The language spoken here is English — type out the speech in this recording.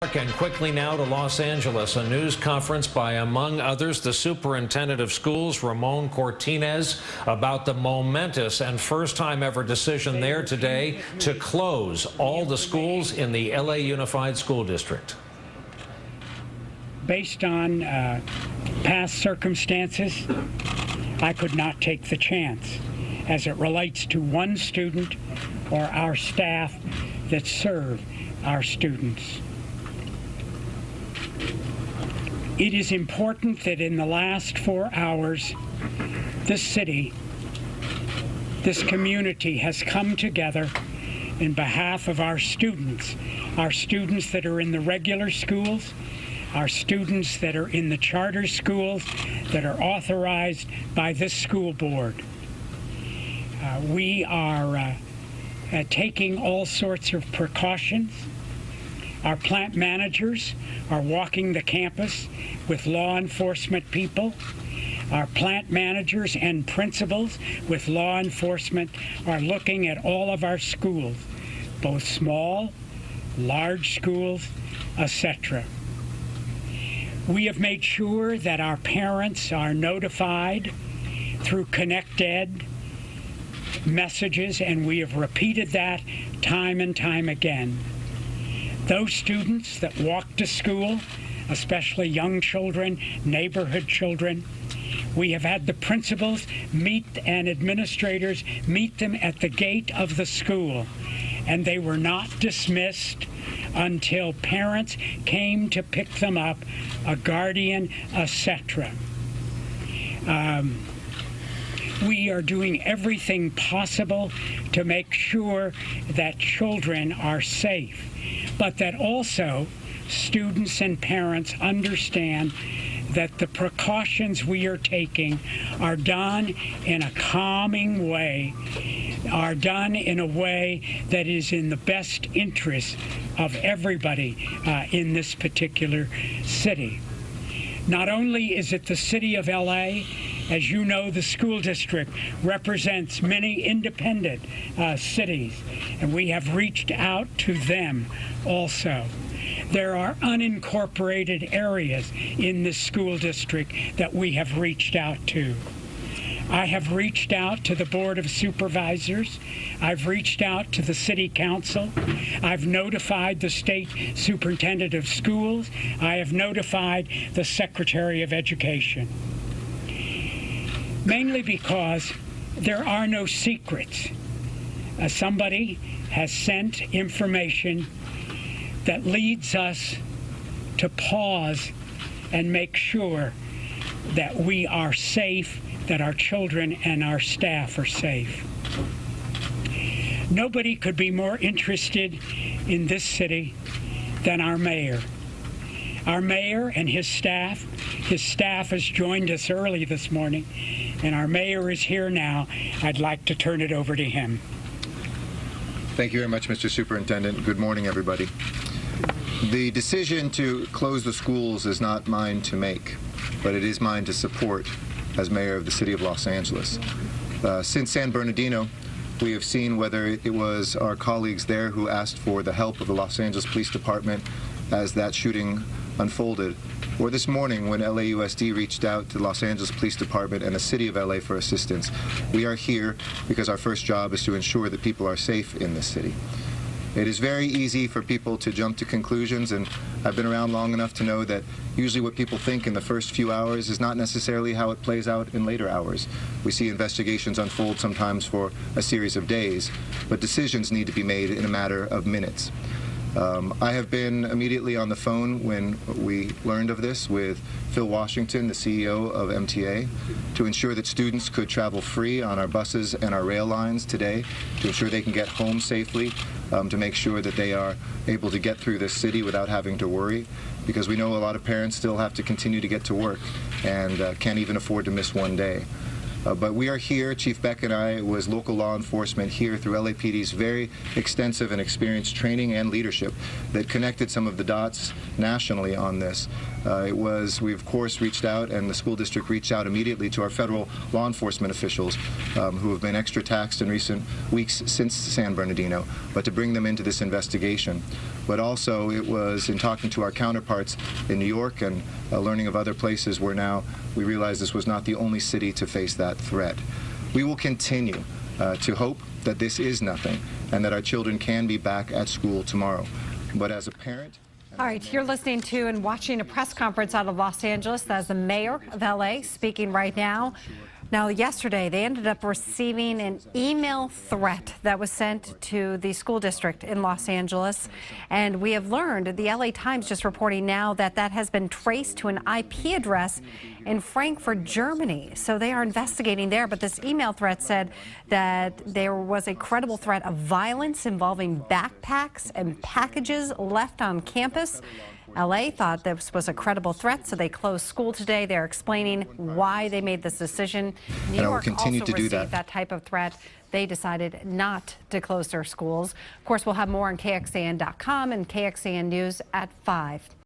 And quickly now to Los Angeles, a news conference by, among others, the superintendent of schools, Ramon Cortines, about the momentous and first-time ever decision there today to close all the schools in the LA Unified School District. Based on past circumstances, I could not take the chance as it relates to one student or our staff that serve our students. It is important that in the last 4 hours, this city, this community has come together in behalf of our students that are in the regular schools, our students that are in the charter schools that are authorized by this school board. We are taking all sorts of precautions. Our plant managers are walking the campus with law enforcement people. Our plant managers and principals with law enforcement are looking at all of our schools, both small, large schools, etc. We have made sure that our parents are notified through ConnectEd messages, and we have repeated that time and time again. Those students that walk to school, especially young children, neighborhood children, we have had the principals meet and administrators meet them at the gate of the school, and they were not dismissed until parents came to pick them up, a guardian, etc. We are doing everything possible to make sure that children are safe, but that also students and parents understand that the precautions we are taking are done in a calming way, are done in a way that is in the best interest of everybody in this particular city. Not only is it the city of LA, as you know, the school district represents many independent cities, and we have reached out to them also. There are unincorporated areas in this school district that we have reached out to. I have reached out to the Board of Supervisors. I've reached out to the City Council. I've notified the State Superintendent of Schools. I have notified the Secretary of Education. Mainly because there are no secrets. Somebody has sent information that leads us to pause and make sure that we are safe, that our children and our staff are safe. Nobody could be more interested in this city than our mayor. Our mayor and his staff has joined us early this morning, and our mayor is here now. I'd like to turn it over to him. Thank you very much, Mr. Superintendent. Good morning, everybody. The decision to close the schools is not mine to make, but it is mine to support as mayor of the city of Los Angeles. Since San Bernardino, we have seen whether it was our colleagues there who asked for the help of the Los Angeles Police Department as that shooting unfolded, or this morning when LAUSD reached out to the Los Angeles Police Department and the City of LA for assistance. We are here because our first job is to ensure that people are safe in this city. It is very easy for people to jump to conclusions, and I've been around long enough to know that usually what people think in the first few hours is not necessarily how it plays out in later hours. We see investigations unfold sometimes for a series of days, but decisions need to be made in a matter of minutes. I have been immediately on the phone when we learned of this with Phil Washington, the CEO of MTA, to ensure that students could travel free on our buses and our rail lines today, to ensure they can get home safely, to make sure that they are able to get through this city without having to worry, because we know a lot of parents still have to continue to get to work and can't even afford to miss one day. But we are here, Chief Beck and I, was local law enforcement here through LAPD's very extensive and experienced training and leadership that connected some of the dots nationally on this. We of course reached out, and the school district reached out immediately to our federal law enforcement officials who have been extra taxed in recent weeks since San Bernardino, but to bring them into this investigation. but also it was in talking to our counterparts in New York and learning of other places where now we realize this was not the only city to face that threat. We will continue to hope that this is nothing and that our children can be back at school tomorrow. But as a parent... All right, you're listening to and watching a press conference out of Los Angeles. That's the mayor of LA speaking right now. Now, yesterday, they ended up receiving an email threat that was sent to the school district in Los Angeles. And we have learned, the LA Times just reporting now, that that has been traced to an IP address in Frankfurt, Germany. So they are investigating there. But this email threat said that there was a credible threat of violence involving backpacks and packages left on campus. LA thought this was a credible threat, so they closed school today. They're explaining why they made this decision. New York also received that type of threat. They decided not to close their schools. Of course, we'll have more on KXAN.com and KXAN News at 5.